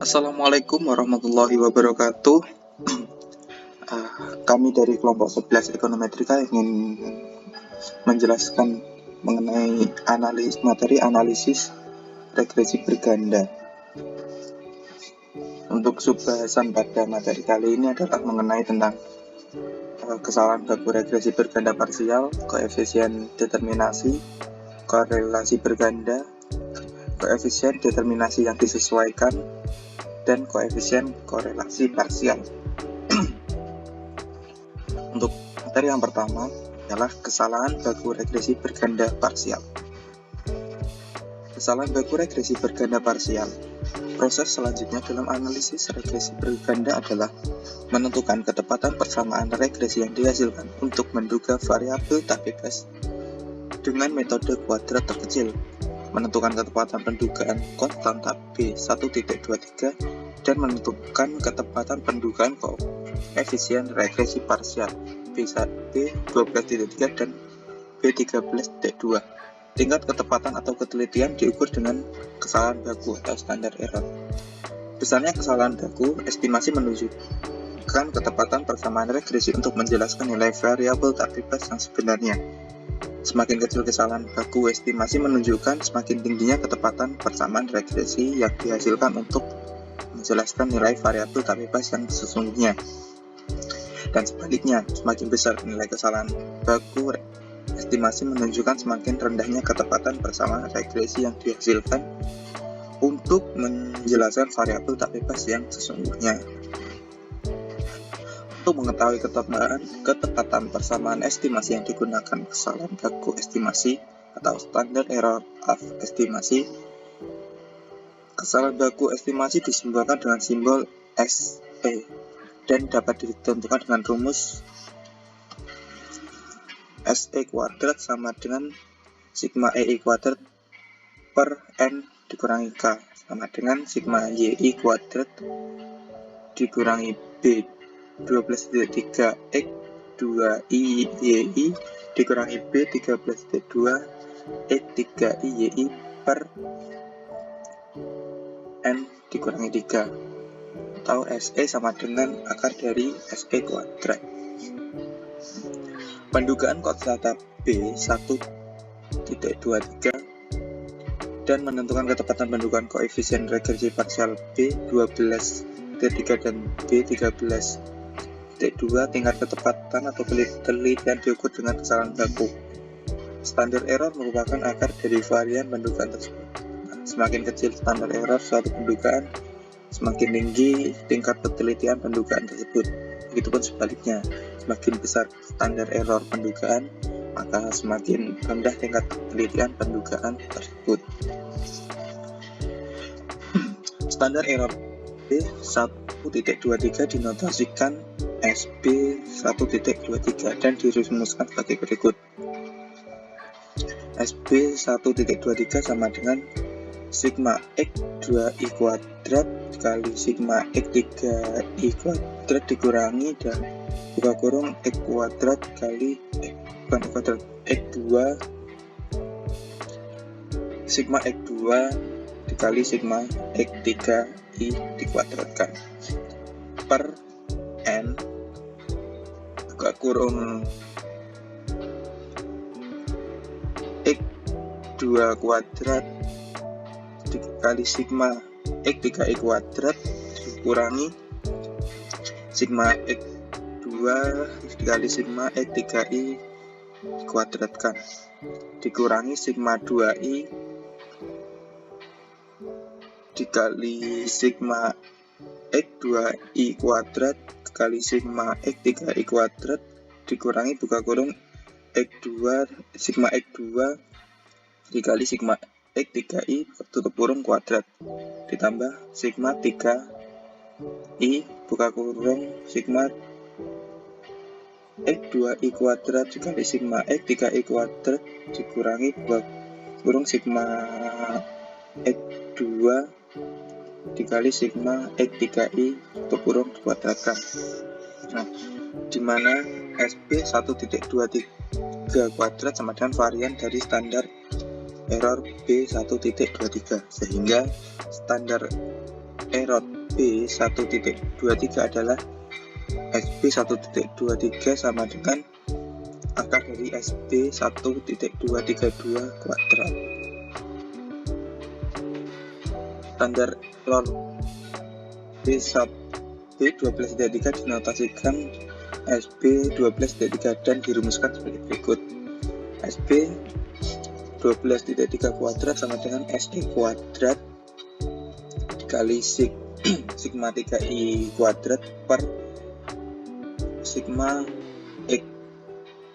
Assalamualaikum warahmatullahi wabarakatuh. Kami dari kelompok 11 Ekonometrika ingin menjelaskan mengenai materi analisis regresi berganda. Untuk subbahasan pada materi kali ini adalah mengenai tentang kesalahan baku regresi berganda parsial, koefisien determinasi, korelasi berganda, koefisien determinasi yang disesuaikan, dan koefisien korelasi parsial. Untuk materi yang pertama adalah kesalahan baku regresi berganda parsial. Kesalahan baku regresi berganda parsial. Proses selanjutnya dalam analisis regresi berganda adalah menentukan ketepatan persamaan regresi yang dihasilkan untuk menduga variabel tak bebas dengan metode kuadrat terkecil, menentukan ketepatan pendugaan konstanta B1.23 dan menentukan ketepatan pendugaan koefisien regresi parsial B12.3 dan B13.2. Tingkat ketepatan atau ketelitian diukur dengan kesalahan baku atau standar error. Besarnya kesalahan baku, estimasi menunjukkan ketepatan persamaan regresi untuk menjelaskan nilai variabel tak bebas yang sebenarnya. Semakin kecil kesalahan baku, estimasi menunjukkan semakin tingginya ketepatan persamaan regresi yang dihasilkan untuk menjelaskan nilai variabel tak bebas yang sesungguhnya. Dan sebaliknya, semakin besar nilai kesalahan baku, estimasi menunjukkan semakin rendahnya ketepatan persamaan regresi yang dihasilkan untuk menjelaskan variabel tak bebas yang sesungguhnya. Untuk mengetahui ketepatan persamaan estimasi yang digunakan kesalahan baku estimasi atau standard error of estimasi. Kesalahan baku estimasi disimbolkan dengan simbol SE dan dapat ditentukan dengan rumus SE kuadrat sama dengan sigma EI kuadrat per N dikurangi K sama dengan sigma YI kuadrat dikurangi B 12.3 X 2I YI dikurangi B 13.2 X 3I YI per N dikurangi 3 atau SE sama dengan akar dari SE kuadrat. Pendugaan konstanta B1.23 dan menentukan ketepatan pendugaan koefisien regresi parsial B12.3 dan B13.2. Tingkat ketepatan atau ketelitian diukur dengan kesalahan baku. Standar error merupakan akar dari varian pendugaan tersebut. Semakin kecil standar error suatu pendugaan, semakin tinggi tingkat ketelitian pendugaan tersebut. Begitupun sebaliknya, semakin besar standar error pendugaan, maka semakin rendah tingkat ketelitian pendugaan tersebut. Standar error B1.23 dinotasikan SB1.23 dan dirumuskan sebagai berikut. SB1.23 sama dengan sigma X2I kuadrat kali sigma X3I kuadrat dikurangi dan buka kurung X kuadrat kali X2 sigma X2 dikali sigma X3I dikuadratkan per N buka kurung X2 kuadrat dikali sigma X3I kuadrat dikurangi sigma X2 dikali sigma X3I dikuadratkan dikurangi sigma 2I dikali sigma X2I kuadrat dikali sigma X3I kuadrat dikurangi buka kurung X2 sigma X2 dikali sigma X3I tutup kurung kuadrat ditambah sigma 3I buka kurung sigma X2I kuadrat dikali sigma X3I kuadrat dikurangi buka kurung sigma X2 dikali sigma X3I tutup kurung dikuadratkan. Nah, dimana SB 1.23 kuadrat sama dengan varian dari standar error B1.23, sehingga standar error B1.23 adalah SB1.23 sama dengan akar dari SB1.232 kuadrat. Standar error B12.3 dinotasikan SB12.3 dan dirumuskan sebagai berikut. SB12.3 kuadrat sama dengan SE kuadrat dikali sigma 3i kuadrat per sigma x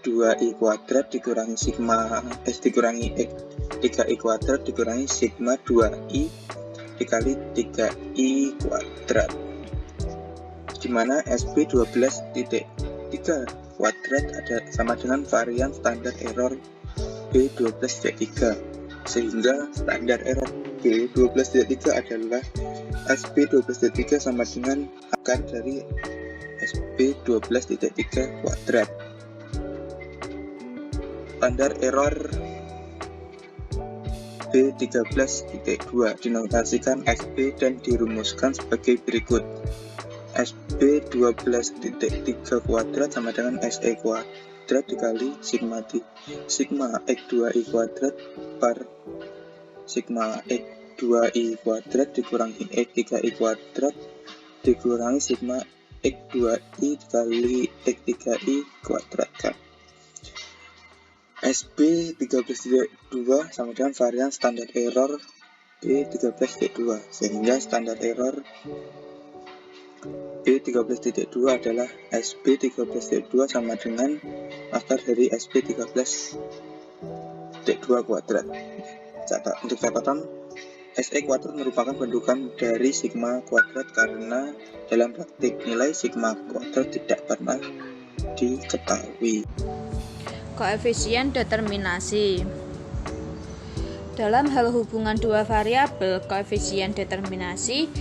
2i kuadrat dikurangi sigma dikurangi x 3i kuadrat dikurangi sigma 2i dikali 3i kuadrat, dimana SB12.3 kuadrat ada sama dengan varian standar error B12.3, sehingga standar error B12.3 adalah SB12.3 sama dengan akar dari SB12.3 kuadrat. Standar error B13.2 dinotasikan SB dan dirumuskan sebagai berikut. SB12.3 kuadrat sama dengan SE kuadrat dikali sigma x2i kuadrat per sigma x2i kuadrat dikurangi x3i kuadrat dikurangi sigma x2i dikali x3i kuadrat kan. SB13.2 sama dengan varian standar error B13.2, sehingga standar error B13.2 adalah SB13.2 sama dengan akar dari SB13.2 kuadrat. Untuk catatan, SE kuadrat merupakan bentukan dari sigma kuadrat karena dalam praktik nilai sigma kuadrat tidak pernah diketahui. Koefisien determinasi. Dalam hal hubungan dua variabel, koefisien determinasi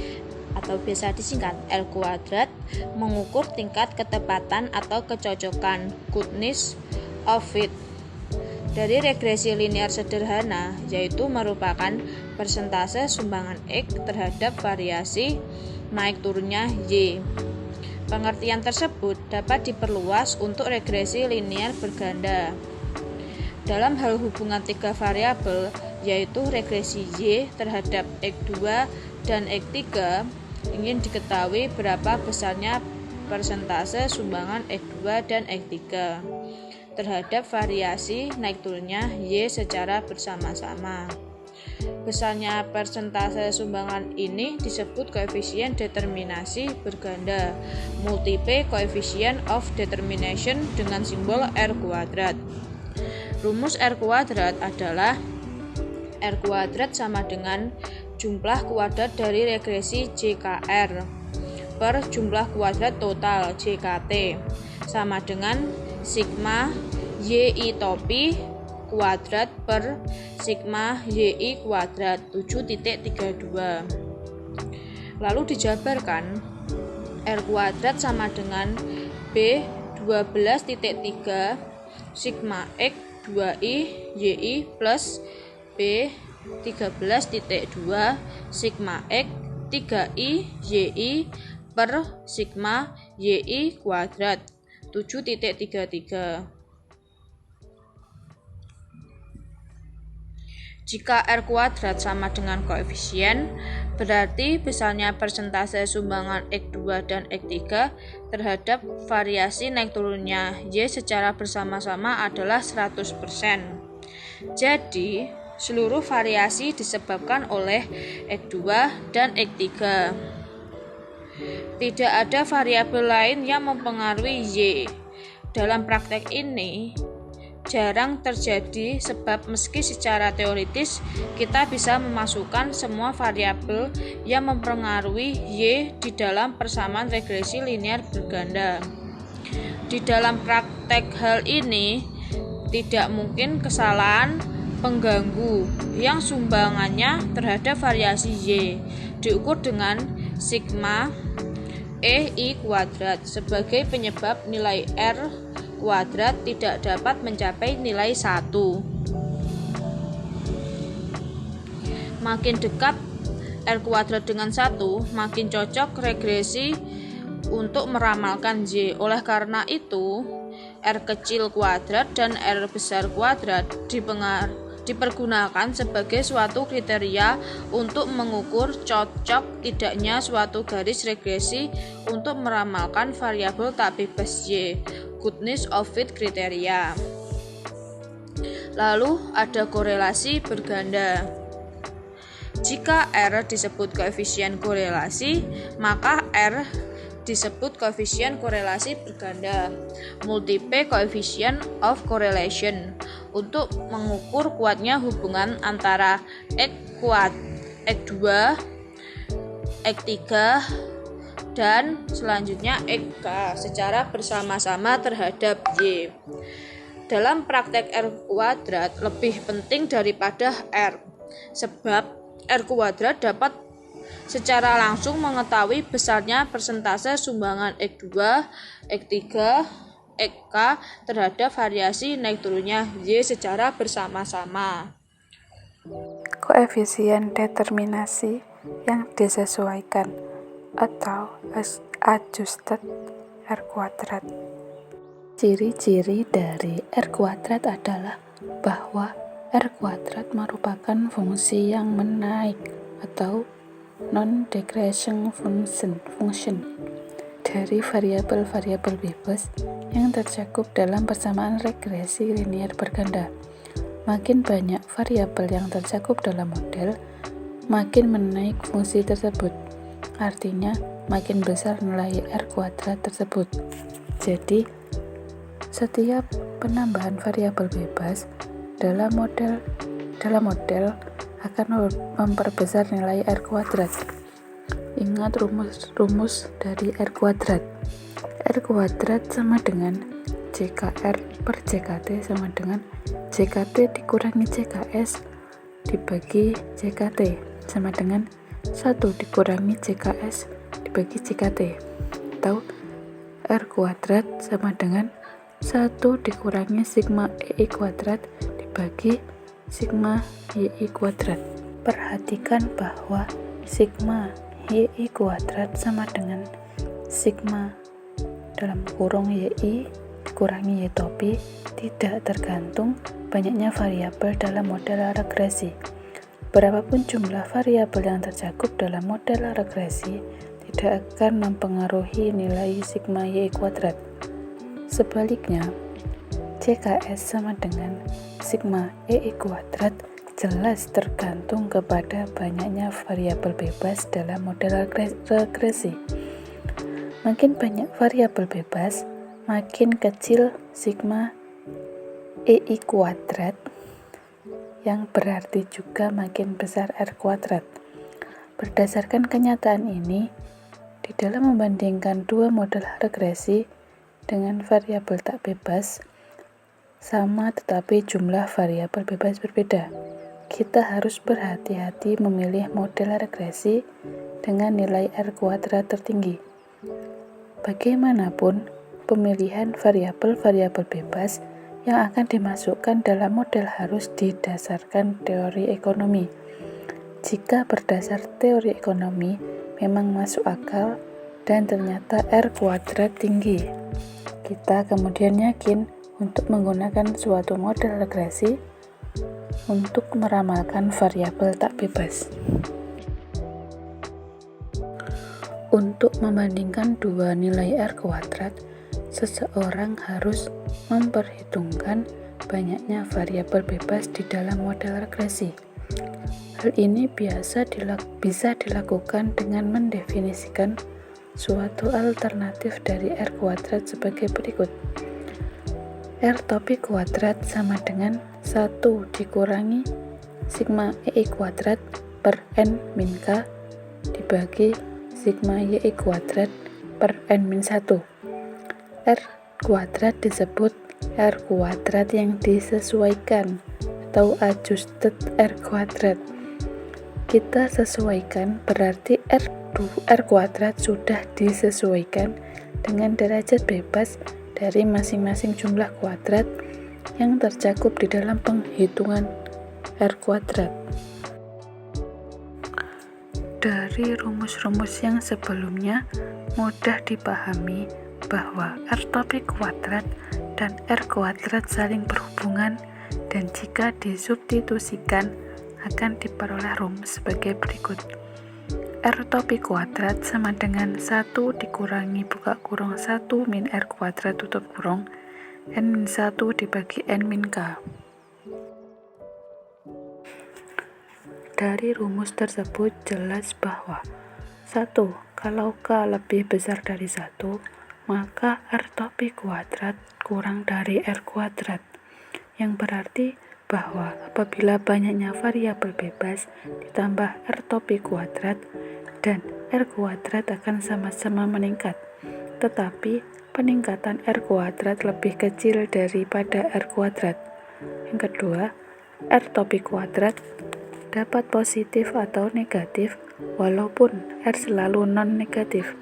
atau biasa disingkat L kuadrat mengukur tingkat ketepatan atau kecocokan goodness of fit dari regresi linear sederhana, yaitu merupakan persentase sumbangan X terhadap variasi naik turunnya Y. Pengertian tersebut dapat diperluas untuk regresi linear berganda. Dalam hal hubungan tiga variabel, yaitu regresi Y terhadap X2 dan X3, ingin diketahui berapa besarnya persentase sumbangan X2 dan X3 terhadap variasi naik turunnya Y secara bersama-sama. Besarnya persentase sumbangan ini disebut koefisien determinasi berganda, multiple coefficient of determination dengan simbol R kuadrat. Rumus R kuadrat adalah R kuadrat sama dengan jumlah kuadrat dari regresi JKR per jumlah kuadrat total JKT sama dengan sigma YI topi kuadrat per sigma YI kuadrat 7.32. Lalu dijabarkan, R kuadrat sama dengan B12.3 sigma X 2i YI plus B13.2 sigma X 3i YI per sigma YI kuadrat 7.33. Jika R kuadrat sama dengan koefisien, berarti besarnya persentase sumbangan X2 dan X3 terhadap variasi naik turunnya Y secara bersama-sama adalah 100%. Jadi, seluruh variasi disebabkan oleh X2 dan X3. Tidak ada variabel lain yang mempengaruhi Y. Dalam praktek ini, jarang terjadi sebab meski secara teoritis kita bisa memasukkan semua variabel yang mempengaruhi Y di dalam persamaan regresi linear berganda. Di dalam praktek hal ini tidak mungkin kesalahan pengganggu yang sumbangannya terhadap variasi Y diukur dengan sigma EI kuadrat sebagai penyebab nilai R kuadrat tidak dapat mencapai nilai 1. Makin dekat R kuadrat dengan 1, makin cocok regresi untuk meramalkan Y. Oleh karena itu, R kecil kuadrat dan R besar kuadrat dipergunakan sebagai suatu kriteria untuk mengukur cocok tidaknya suatu garis regresi untuk meramalkan variabel tak bebas Y, goodness of fit kriteria. Lalu ada korelasi berganda. Jika R disebut koefisien korelasi, maka R disebut koefisien korelasi berganda, multiple coefficient of correlation, untuk mengukur kuatnya hubungan antara X2, X3, dan selanjutnya Xk secara bersama-sama terhadap Y. Dalam praktek R kuadrat lebih penting daripada R, sebab R kuadrat dapat secara langsung mengetahui besarnya persentase sumbangan X2, X3, Xk terhadap variasi naik turunnya Y secara bersama-sama. Koefisien determinasi yang disesuaikan atau adjusted R kuadrat. Ciri-ciri dari R kuadrat adalah bahwa R kuadrat merupakan fungsi yang menaik atau non-decreasing function dari variabel-variabel bebas yang tercakup dalam persamaan regresi linier berganda. Makin banyak variabel yang tercakup dalam model, makin menaik fungsi tersebut. Artinya, makin besar nilai R kuadrat tersebut. Jadi, setiap penambahan variabel bebas dalam model akan memperbesar nilai R kuadrat. Ingat rumus dari R kuadrat. R kuadrat sama dengan JKR per JKT sama dengan JKT dikurangi JKS dibagi JKT sama dengan 1 dikurangi JKS dibagi JKT, atau R kuadrat sama dengan 1 dikurangi sigma EI kuadrat dibagi sigma YI kuadrat. Perhatikan bahwa sigma YI kuadrat sama dengan sigma dalam kurung YI dikurangi Y topi tidak tergantung banyaknya variabel dalam model regresi. Berapapun jumlah variabel yang tercakup dalam model regresi tidak akan mempengaruhi nilai sigma YI kuadrat. Sebaliknya, JKS sama dengan sigma EI kuadrat jelas tergantung kepada banyaknya variabel bebas dalam model regresi. Makin banyak variabel bebas, makin kecil sigma EI kuadrat, yang berarti juga makin besar R kuadrat. Berdasarkan kenyataan ini, di dalam membandingkan dua model regresi dengan variabel tak bebas sama tetapi jumlah variabel bebas berbeda, kita harus berhati-hati memilih model regresi dengan nilai R kuadrat tertinggi. Bagaimanapun, pemilihan variabel-variabel bebas yang akan dimasukkan dalam model harus didasarkan teori ekonomi. Jika berdasar teori ekonomi memang masuk akal dan ternyata R kuadrat tinggi, kita kemudian yakin untuk menggunakan suatu model regresi untuk meramalkan variabel tak bebas. Untuk membandingkan dua nilai R kuadrat, seseorang harus memperhitungkan banyaknya variabel bebas di dalam model regresi. Hal ini bisa dilakukan dengan mendefinisikan suatu alternatif dari R kuadrat sebagai berikut. R topi kuadrat sama dengan 1 dikurangi sigma EI kuadrat per N min K dibagi sigma YI kuadrat per N min 1. R kuadrat disebut R kuadrat yang disesuaikan atau adjusted R kuadrat. Kita sesuaikan berarti R kuadrat sudah disesuaikan dengan derajat bebas dari masing-masing jumlah kuadrat yang tercakup di dalam penghitungan R kuadrat. dari rumus-rumus yang sebelumnya mudah dipahami bahwa R topik kuadrat dan R kuadrat saling berhubungan, dan jika disubstitusikan akan diperoleh rumus sebagai berikut. R topik kuadrat sama dengan 1 dikurangi buka kurung 1 min R kuadrat tutup kurung N-1 dibagi N-K. Dari rumus tersebut jelas bahwa 1. Kalau K lebih besar dari 1, maka R topik kuadrat kurang dari R kuadrat, yang berarti bahwa apabila banyaknya variabel bebas ditambah R topik kuadrat dan R kuadrat akan sama-sama meningkat, tetapi peningkatan R kuadrat lebih kecil daripada R kuadrat. Yang kedua, R topik kuadrat dapat positif atau negatif walaupun R selalu non-negatif.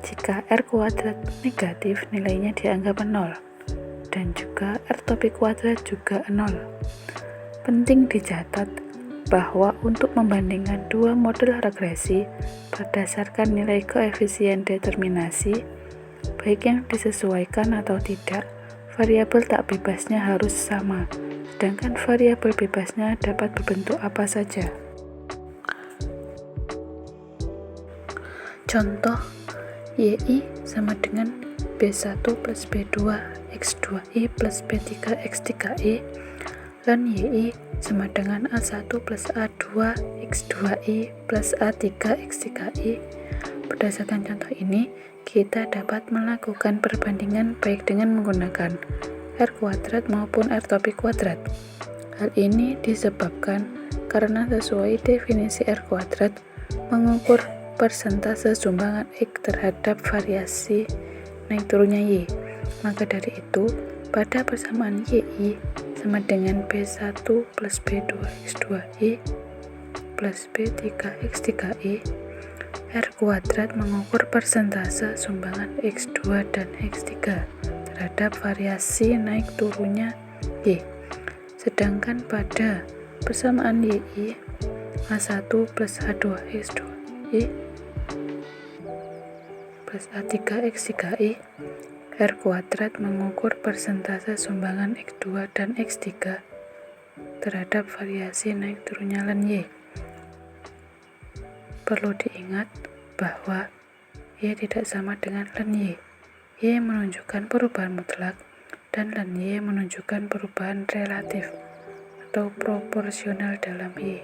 Jika R kuadrat negatif, nilainya dianggap 0, dan juga R topik kuadrat juga 0. Penting dicatat bahwa untuk membandingkan dua model regresi berdasarkan nilai koefisien determinasi, baik yang disesuaikan atau tidak, variabel tak bebasnya harus sama, sedangkan variabel bebasnya dapat berbentuk apa saja. Contoh, YI sama dengan B1 plus B2 X2I plus B3 X3I, dan YI sama dengan A1 plus A2 X2I plus A3 X3I. Berdasarkan contoh ini, kita dapat melakukan perbandingan baik dengan menggunakan R kuadrat maupun R topik kuadrat. Hal ini disebabkan karena sesuai definisi R kuadrat mengukur persentase sumbangan X terhadap variasi naik turunnya Y. Maka dari itu, pada persamaan YI sama dengan B1 plus B2 X2I plus B3 X3I, R kuadrat mengukur persentase sumbangan X2 dan X3 terhadap variasi naik turunnya Y. Sedangkan pada persamaan YI A1 plus A2 X2I plus A3 X3I, R kuadrat mengukur persentase sumbangan X2 dan X3 terhadap variasi naik turunnya len Y. Perlu diingat bahwa Y tidak sama dengan len Y. Y menunjukkan perubahan mutlak dan len Y menunjukkan perubahan relatif atau proporsional dalam Y.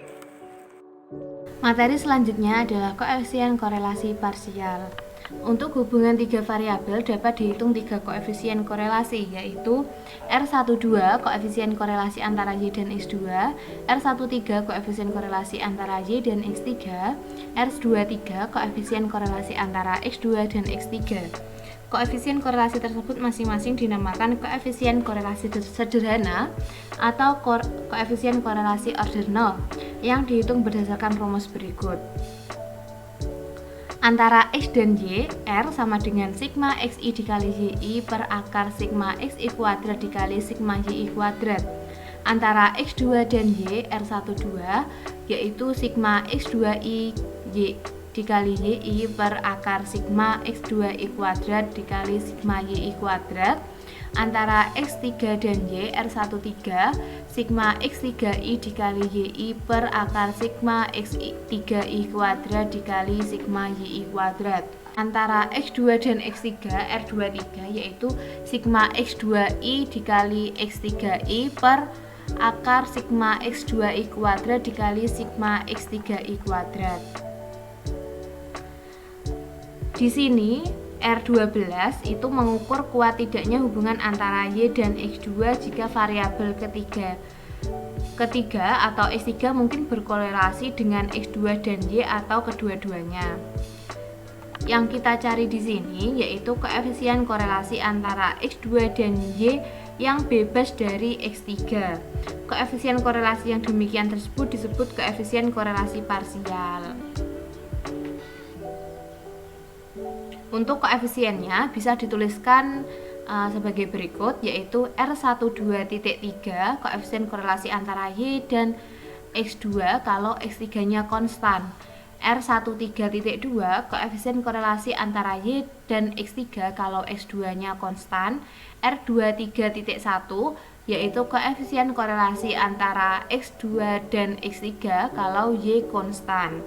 Materi selanjutnya adalah koefisien korelasi parsial. Untuk hubungan tiga variabel dapat dihitung tiga koefisien korelasi, yaitu R12 koefisien korelasi antara Y dan X2, R13 koefisien korelasi antara Y dan X3, R23 koefisien korelasi antara X2 dan X3. Koefisien korelasi tersebut masing-masing dinamakan koefisien korelasi sederhana atau koefisien korelasi order 0 yang dihitung berdasarkan rumus berikut. Antara X dan Y, R sama dengan sigma XI dikali YI per akar sigma XI kuadrat dikali sigma YI kuadrat. Antara X2 dan Y, R12 yaitu sigma X2I Y dikali YI per akar sigma X2I kuadrat dikali sigma YI kuadrat. Antara X3 dan Y, R13 sigma X3I dikali YI per akar sigma X3I kuadrat dikali sigma YI kuadrat. Antara X2 dan X3, R23 yaitu sigma X2I dikali X3I per akar sigma X2I kuadrat dikali sigma X3I kuadrat. Di sini R12 itu mengukur kuat tidaknya hubungan antara Y dan X2 jika variabel ketiga atau X3 mungkin berkorelasi dengan X2 dan Y atau kedua-duanya. Yang kita cari di sini yaitu koefisien korelasi antara X2 dan Y yang bebas dari X3. Koefisien korelasi yang demikian tersebut disebut koefisien korelasi parsial. Untuk koefisiennya bisa dituliskan sebagai berikut, yaitu R12.3 koefisien korelasi antara Y dan X2 kalau X3-nya konstan, R13.2 koefisien korelasi antara Y dan X3 kalau X2-nya konstan. R23.1 yaitu koefisien korelasi antara X2 dan X3 kalau Y konstan.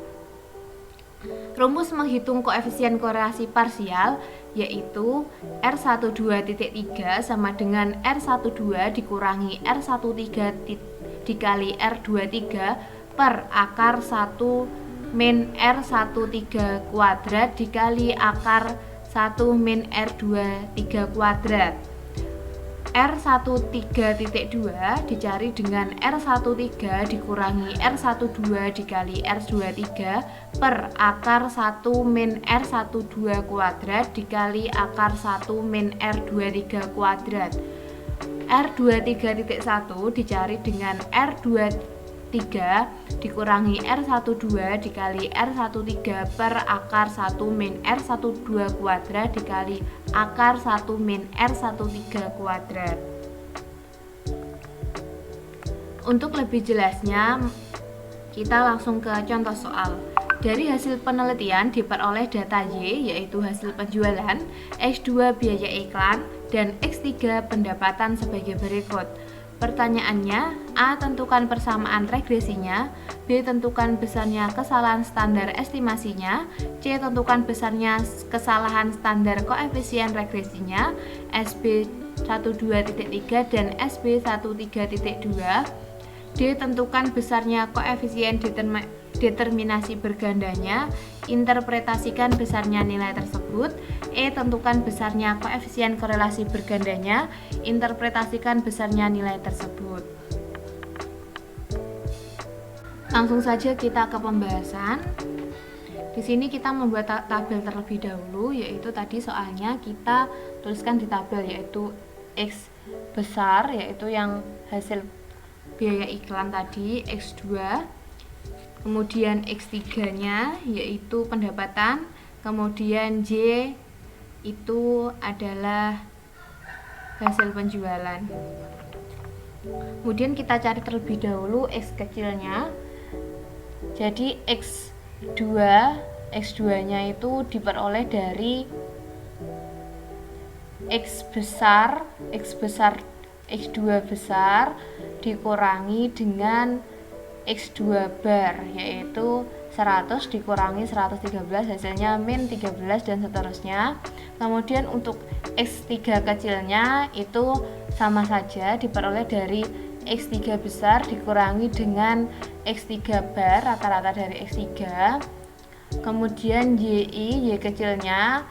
Rumus menghitung koefisien korelasi parsial yaitu R12.3 sama dengan R12 dikurangi R13 dikali R23 per akar 1 min R13 kuadrat dikali akar 1 min R23 kuadrat. R13.2 dicari dengan R13 dikurangi R12 dikali R23 per akar 1 min R12 kuadrat dikali akar 1 min R23 kuadrat. R23.1 dicari dengan R23 dikurangi R12 dikali R13 per akar 1 min R12 kuadrat dikali akar 1 min R13 kuadrat. Untuk lebih jelasnya, kita langsung ke contoh soal. Dari hasil penelitian diperoleh data Y, yaitu hasil penjualan, X2 biaya iklan, dan X3 pendapatan sebagai berikut. Pertanyaannya, A. Tentukan persamaan regresinya, B. Tentukan besarnya kesalahan standar estimasinya, C. Tentukan besarnya kesalahan standar koefisien regresinya, SB 12.3 dan SB 13.2, D. Tentukan besarnya koefisien determinasi bergandanya, interpretasikan besarnya nilai tersebut. E. Tentukan besarnya koefisien korelasi bergandanya, interpretasikan besarnya nilai tersebut. Langsung saja kita ke pembahasan. Di sini kita membuat tabel terlebih dahulu, yaitu tadi soalnya kita tuliskan di tabel yaitu X besar, yaitu yang hasil biaya iklan tadi, X2, kemudian X3-nya yaitu pendapatan, kemudian Y itu adalah hasil penjualan. Kemudian kita cari terlebih dahulu X kecilnya. Jadi X2-nya itu diperoleh dari X2 besar dikurangi dengan X2 bar, yaitu 100 dikurangi 113 hasilnya min 13 dan seterusnya. Kemudian untuk X3 kecilnya itu sama saja diperoleh dari X3 besar dikurangi dengan X3 bar rata-rata dari X3. Kemudian Y kecilnya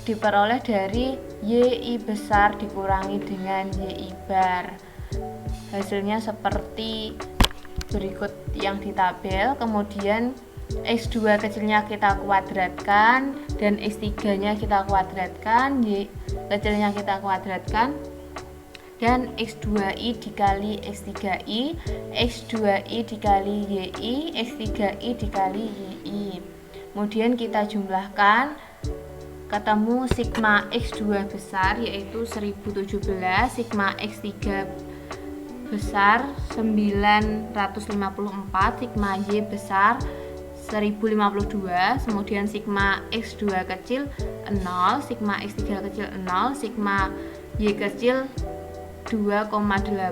diperoleh dari YI besar dikurangi dengan YI bar. Hasilnya seperti berikut yang di tabel. Kemudian X2 kecilnya kita kuadratkan dan X3-nya kita kuadratkan, Y kecilnya kita kuadratkan, dan X2I dikali X3I, X2I dikali YI, X3I dikali YI. Kemudian kita jumlahkan, ketemu sigma X2 besar yaitu 1017, sigma X3 besar 954, sigma Y besar 1052, kemudian sigma X2 kecil 0, sigma X3 kecil 0, sigma Y kecil 2,8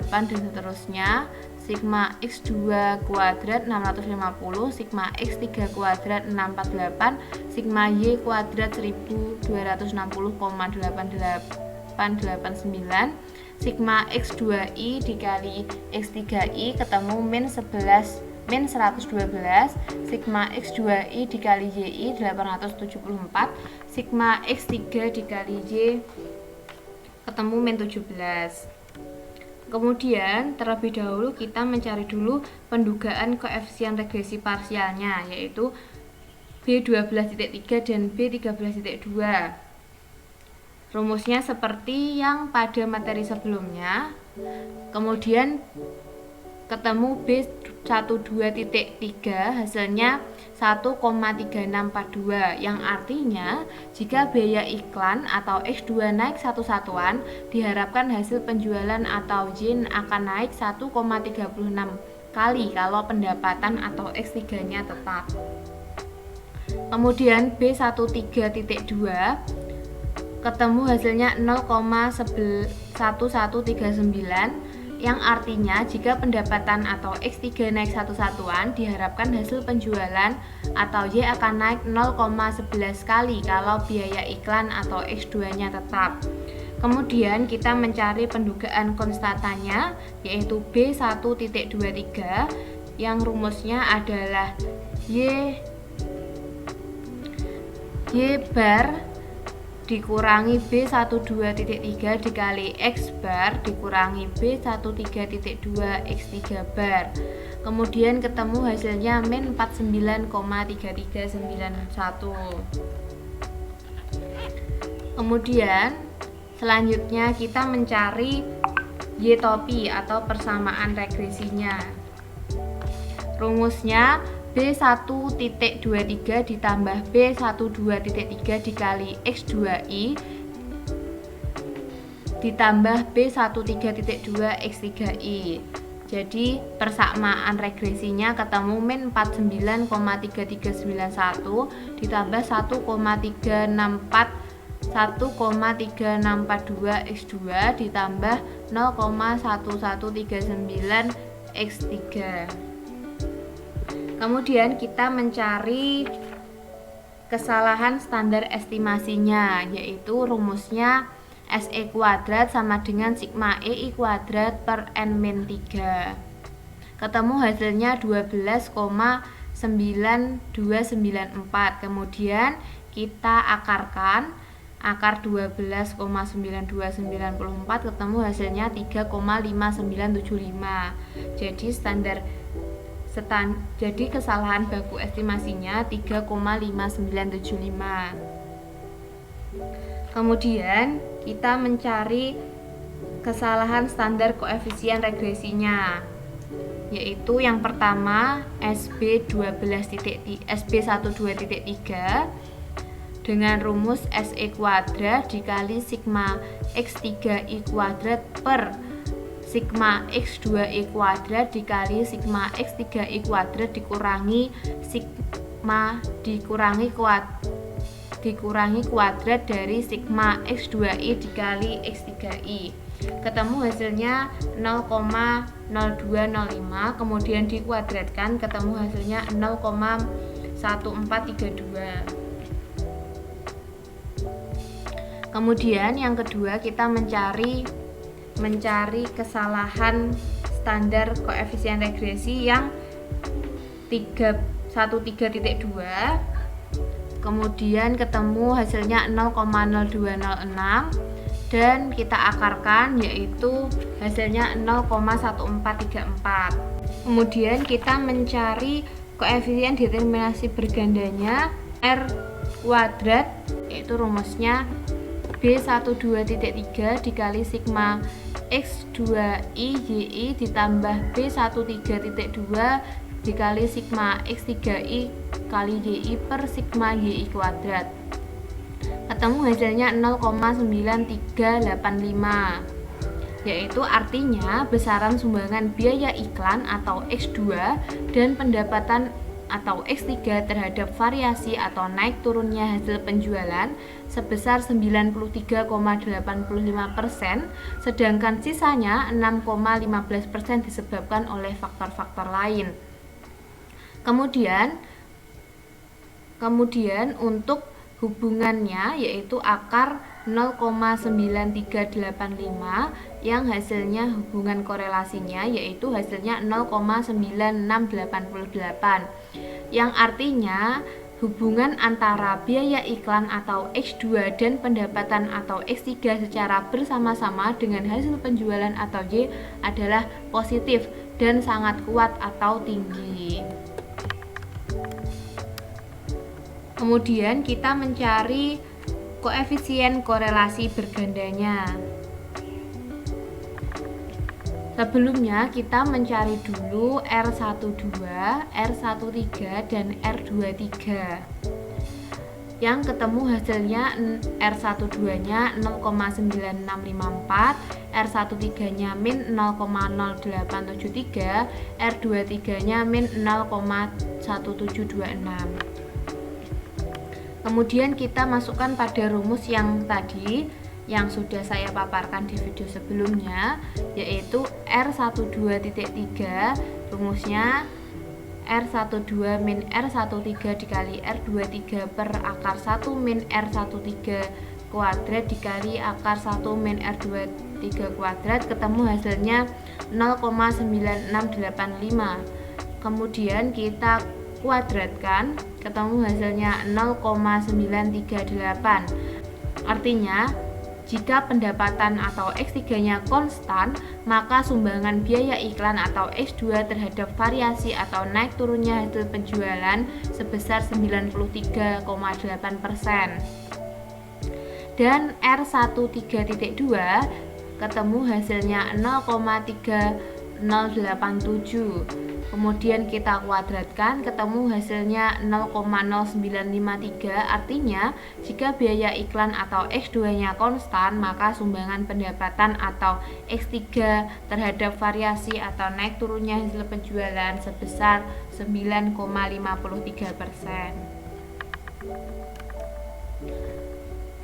dan seterusnya. Sigma X2 kuadrat 650, sigma X3 kuadrat 648, sigma Y kuadrat 1280,8889, sigma X2I dikali X3I ketemu min 112, sigma X2I dikali YI 874, sigma X3 dikali Y ketemu min 17. Kemudian terlebih dahulu kita mencari dulu pendugaan koefisien regresi parsialnya, yaitu B12.3 dan B13.2. Rumusnya seperti yang pada materi sebelumnya. Kemudian ketemu B12.3 hasilnya 1,3642, yang artinya jika biaya iklan atau X2 naik satu satuan, diharapkan hasil penjualan atau Y akan naik 1,36 kali kalau pendapatan atau X3-nya tetap. Kemudian B13.2 ketemu hasilnya 0,1139, yang artinya jika pendapatan atau X3 naik satu satuan, diharapkan hasil penjualan atau Y akan naik 0,11 kali kalau biaya iklan atau X2-nya tetap. Kemudian kita mencari pendugaan konstantanya, yaitu B1.23, yang rumusnya adalah Y bar dikurangi B12.3 dikali X bar dikurangi B13.2 X3 bar. Kemudian ketemu hasilnya min 49,3391. Kemudian selanjutnya kita mencari Y topi atau persamaan regresinya. Rumusnya B1.23 ditambah B12.3 dikali X2I ditambah B13.2 X3I. Jadi persamaan regresinya ketemu min 49,3391 ditambah 1,362 X2 ditambah 0,1139 X3. Kemudian kita mencari kesalahan standar estimasinya, yaitu rumusnya SE kuadrat sama dengan sigma EI kuadrat per N-3. Ketemu hasilnya 12,9294. Kemudian kita akarkan, akar 12,9294 ketemu hasilnya 3,5975. Jadi kesalahan baku estimasinya 3,5975. Kemudian kita mencari kesalahan standar koefisien regresinya, yaitu yang pertama SB12.3 dengan rumus SE kuadrat dikali sigma X3I kuadrat per sigma X2I kuadrat dikali sigma X3I kuadrat dikurangi sigma dikurangi kuadrat dari sigma X2I dikali X3I. Ketemu hasilnya 0,0205, kemudian dikuadratkan ketemu hasilnya 0,1432. Kemudian yang kedua kita mencari kesalahan standar koefisien regresi yang 13.2, kemudian ketemu hasilnya 0,0206 dan kita akarkan, yaitu hasilnya 0,1434. Kemudian kita mencari koefisien determinasi bergandanya R kuadrat, yaitu rumusnya B12.3 dikali sigma X2I YI ditambah B13.2 dikali sigma X3I kali YI per sigma YI kuadrat. Ketemu hasilnya 0,9385, yaitu artinya besaran sumbangan biaya iklan atau X2 dan pendapatan atau X3 terhadap variasi atau naik turunnya hasil penjualan sebesar 93,85%, sedangkan sisanya 6,15% disebabkan oleh faktor-faktor lain. Kemudian untuk hubungannya, yaitu akar 0,9385 yang hasilnya hubungan korelasinya yaitu hasilnya 0,9688, yang artinya hubungan antara biaya iklan atau X2 dan pendapatan atau X3 secara bersama-sama dengan hasil penjualan atau Y adalah positif dan sangat kuat atau tinggi. Kemudian kita mencari koefisien korelasi bergandanya. Sebelumnya kita mencari dulu R12, R13, dan R23. Yang ketemu hasilnya R12-nya 0,9654, R13-nya min 0,0873, R23-nya min 0,1726. Kemudian kita masukkan pada rumus yang tadi yang sudah saya paparkan di video sebelumnya, yaitu R12.3 rumusnya R12 min R13 dikali R23 per akar 1 min R13 kuadrat dikali akar 1 min R23 kuadrat, ketemu hasilnya 0,9685. Kemudian kita kuadratkan, ketemu hasilnya 0,938. Artinya jika pendapatan atau X3-nya konstan, maka sumbangan biaya iklan atau X2 terhadap variasi atau naik turunnya hasil penjualan sebesar 93,8%. Dan R13.2 ketemu hasilnya 0,3087. Kemudian kita kuadratkan, ketemu hasilnya 0,0953. Artinya jika biaya iklan atau X2-nya konstan, maka sumbangan pendapatan atau X3 terhadap variasi atau naik turunnya hasil penjualan sebesar 9,53%.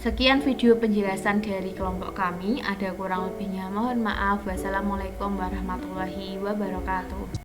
Sekian video penjelasan dari kelompok kami. Ada kurang lebihnya mohon maaf. Wassalamualaikum warahmatullahi wabarakatuh.